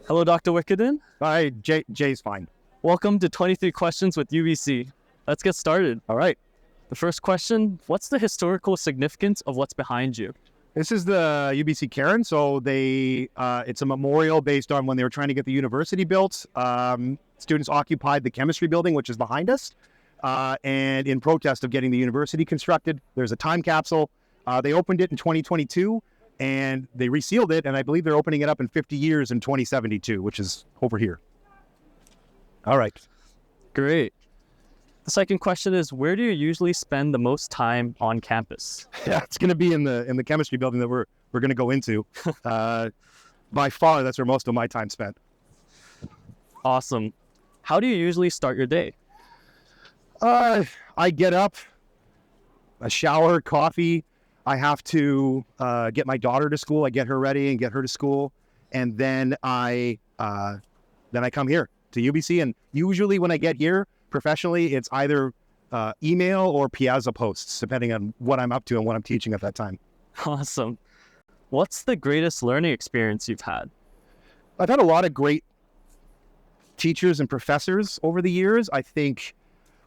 Hello, Dr. Wickenden. Hi, Jay's fine. Welcome to 23 Questions with UBC. Let's get started. All right. The first question, what's the historical significance of what's behind you? This is the UBC Cairn. So it's a memorial based on when they were trying to get the university built. Students occupied the chemistry building, which is behind us. And in protest of getting the university constructed, there's a time capsule. They opened it in 2022 and they resealed it. And I believe they're opening it up in 50 years in 2072, which is over here. All right. Great. The second question is, where do you usually spend the most time on campus? Yeah, it's going to be in the chemistry building that we're going to go into. By far, that's where most of my time spent. Awesome. How do you usually start your day? I get up, a shower, coffee. I have to get my daughter to school. I get her ready and get her to school, and then I come here to UBC. And usually, when I get here professionally, it's either email or Piazza posts, depending on what I'm up to and what I'm teaching at that time. Awesome. What's the greatest learning experience you've had? I've had a lot of great teachers and professors over the years. I think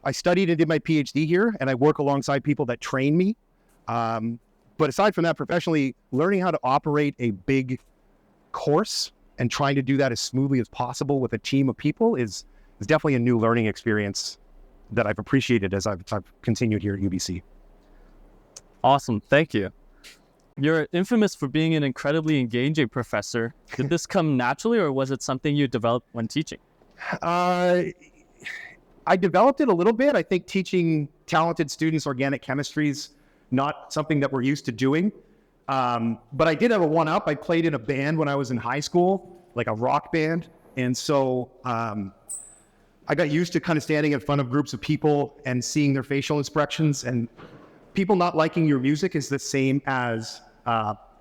I studied and did my PhD here, and I work alongside people that train me. But aside from that, professionally, learning how to operate a big course and trying to do that as smoothly as possible with a team of people is definitely a new learning experience that I've appreciated as I've continued here at UBC. Awesome. Thank you. You're infamous for being an incredibly engaging professor. Did this come naturally, or was it something you developed when teaching? I developed it a little bit. I think teaching talented students organic chemistry is not something that we're used to doing. But I did have a one-up. I played in a band when I was in high school, like a rock band. And so I got used to kind of standing in front of groups of people and seeing their facial expressions. And people not liking your music is the same as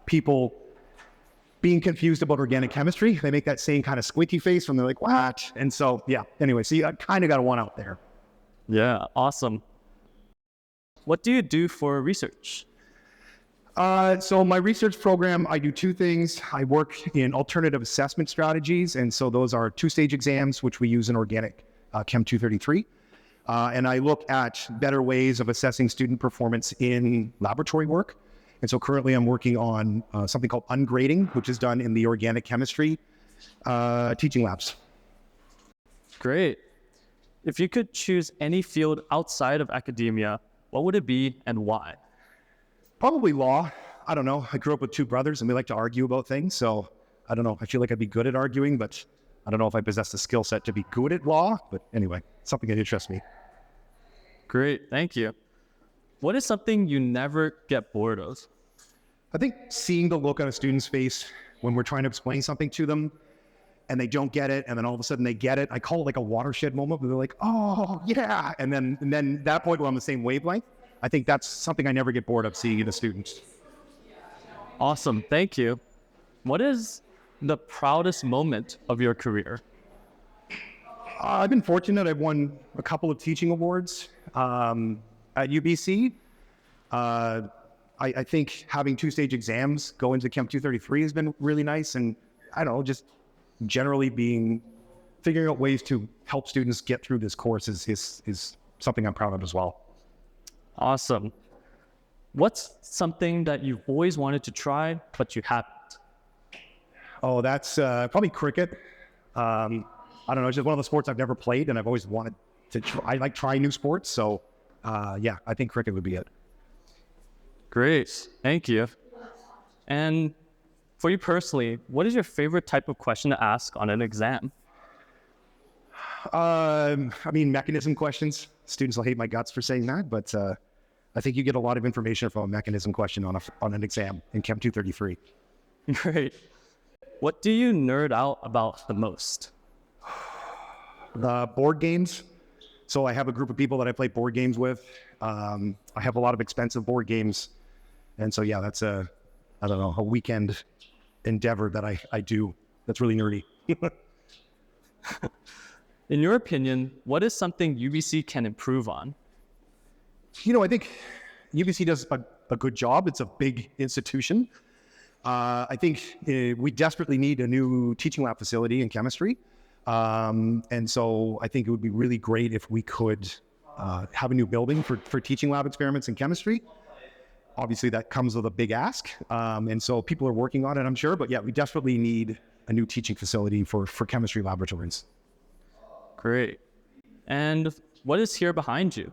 people being confused about organic chemistry. They make that same kind of squinty face when they're like, what? And so, yeah, anyway, so I kind of got a one out there. Yeah, awesome. What do you do for research? So my research program, I do two things. I work in alternative assessment strategies. And so those are two-stage exams, which we use in organic Chem 233. And I look at better ways of assessing student performance in laboratory work. And so currently I'm working on something called ungrading, which is done in the organic chemistry teaching labs. Great. If you could choose any field outside of academia, what would it be and why? Probably law. I don't know. I grew up with two brothers and we like to argue about things. So I don't know. I feel like I'd be good at arguing, but I don't know if I possess the skill set to be good at law. But anyway, something that interests me. Great. Thank you. What is something you never get bored of? I think seeing the look on a student's face when we're trying to explain something to them and they don't get it, and then all of a sudden they get it. I call it like a watershed moment where they're like, oh, yeah. And then that point we're on the same wavelength. I think that's something I never get bored of seeing in a student. Awesome. Thank you. What is the proudest moment of your career? I've been fortunate. I've won a couple of teaching awards at UBC. I think having two-stage exams go into Chem 233 has been really nice. And I don't know, just generally figuring out ways to help students get through this course is something I'm proud of as well. Awesome. What's something that you've always wanted to try, but you haven't? Oh, that's probably cricket. I don't know, it's just one of the sports I've never played and I've always wanted to try. I like trying new sports. So yeah, I think cricket would be it. Great. Thank you. And for you personally, what is your favorite type of question to ask on an exam? I mean, mechanism questions. Students will hate my guts for saying that, but I think you get a lot of information from a mechanism question on an exam in Chem 233. Great. What do you nerd out about the most? Board games. So I have a group of people that I play board games with. I have a lot of expensive board games. And so, yeah, that's a weekend endeavor that I do. That's really nerdy. In your opinion, what is something UBC can improve on? I think UBC does a good job. It's a big institution. I think we desperately need a new teaching lab facility in chemistry. And so I think it would be really great if we could have a new building for teaching lab experiments in chemistry. Obviously, that comes with a big ask. And so people are working on it, I'm sure. But yeah, we desperately need a new teaching facility for chemistry laboratories. Great. And what is here behind you?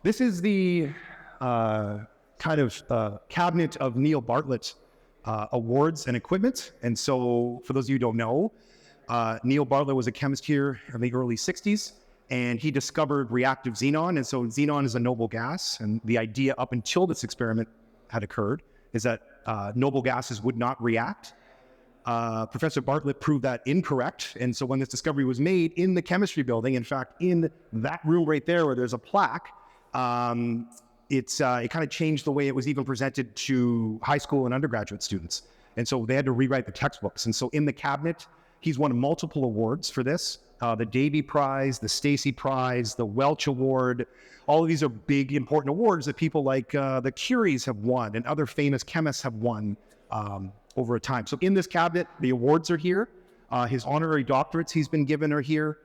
This is the kind of cabinet of Neil Bartlett awards and equipment. And so for those of you who don't know, Neil Bartlett was a chemist here in the early 60s, and he discovered reactive xenon. And so xenon is a noble gas. And the idea up until this experiment had occurred is that noble gases would not react. Professor Bartlett proved that incorrect. And so when this discovery was made in the chemistry building, in fact, in that room right there where there's a plaque, it kind of changed the way it was even presented to high school and undergraduate students. And so they had to rewrite the textbooks. And so in the cabinet, he's won multiple awards for this. The Davy Prize, the Stacy Prize, the Welch Award. All of these are big, important awards that people like the Curies have won and other famous chemists have won over a time. So in this cabinet, the awards are here. His honorary doctorates he's been given are here.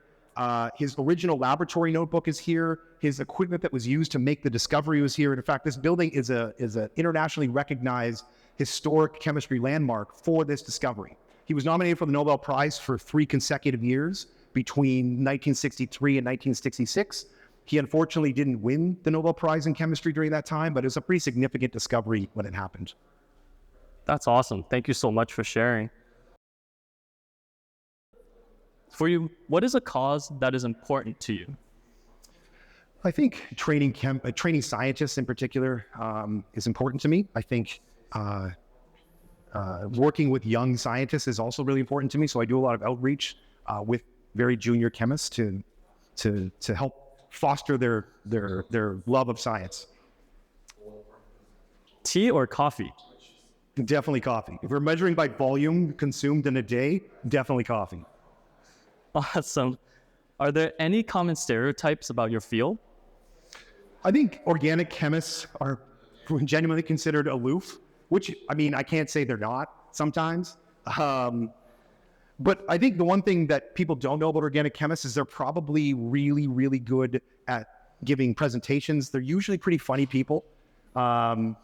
His original laboratory notebook is here. His equipment that was used to make the discovery was here. And in fact, this building is an internationally recognized historic chemistry landmark for this discovery. He was nominated for the Nobel Prize for 3 consecutive years between 1963 and 1966. He unfortunately didn't win the Nobel Prize in chemistry during that time, but it was a pretty significant discovery when it happened. That's awesome. Thank you so much for sharing. For you, what is a cause that is important to you? I think training scientists in particular is important to me. I think working with young scientists is also really important to me. So I do a lot of outreach with very junior chemists to help foster their love of science. Tea or coffee? Definitely coffee. If we're measuring by volume consumed in a day, definitely coffee. Awesome. Are there any common stereotypes about your field? I think organic chemists are genuinely considered aloof, which, I mean, I can't say they're not sometimes. But I think the one thing that people don't know about organic chemists is they're probably really, really good at giving presentations. They're usually pretty funny people. And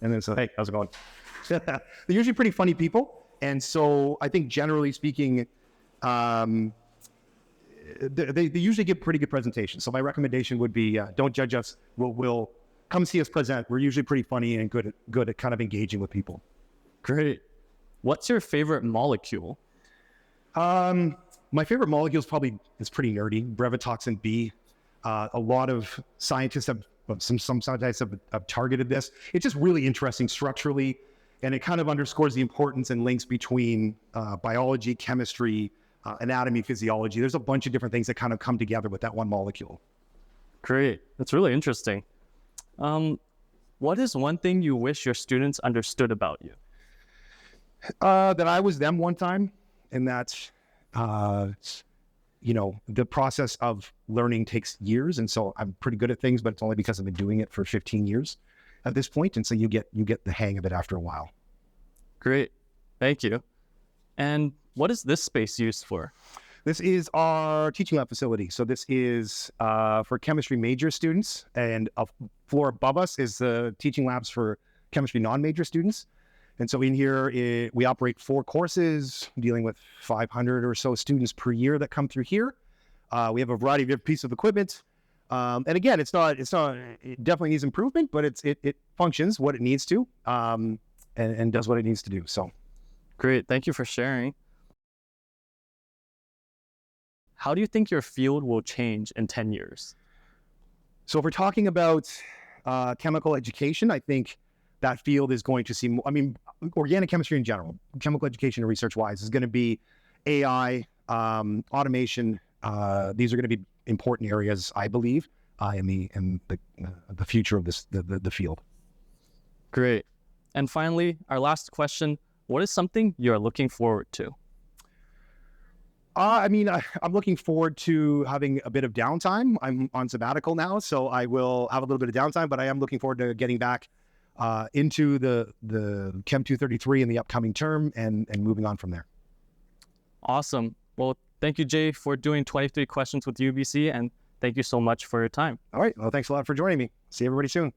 then so, hey, how's it going? They're usually pretty funny people. And so I think generally speaking, they usually give pretty good presentations. So my recommendation would be, don't judge us. We'll come see us present. We're usually pretty funny and good at kind of engaging with people. Great. What's your favorite molecule? My favorite molecule is pretty nerdy. Brevetoxin B. A lot of scientists some scientists have targeted this. It's just really interesting structurally, and it kind of underscores the importance and links between biology, chemistry, anatomy, physiology. There's a bunch of different things that kind of come together with that one molecule. Great. That's really interesting. What is one thing you wish your students understood about you? That I was them one time, and that, the process of learning takes years. And so I'm pretty good at things, but it's only because I've been doing it for 15 years at this point. And so you get the hang of it after a while. Great. Thank you. And what is this space used for? This is our teaching lab facility. So this is for chemistry major students, and a floor above us is the teaching labs for chemistry non-major students. And so in here, we operate 4 courses, dealing with 500 or so students per year that come through here. We have a variety of different pieces of equipment. And again, it definitely needs improvement, but it functions what it needs to, and does what it needs to do. So. Great. Thank you for sharing. How do you think your field will change in 10 years? So if we're talking about chemical education, I think that field is going to see more, organic chemistry in general, chemical education and research-wise, is going to be AI, automation. These are going to be important areas, I believe, in the future of the field. Great. And finally, our last question, what is something you're looking forward to? I'm looking forward to having a bit of downtime. I'm on sabbatical now, so I will have a little bit of downtime, but I am looking forward to getting back into the Chem 233 in the upcoming term and moving on from there. Awesome. Well, thank you, Jay, for doing 23 questions with UBC, and thank you so much for your time. All right. Well, thanks a lot for joining me. See everybody soon.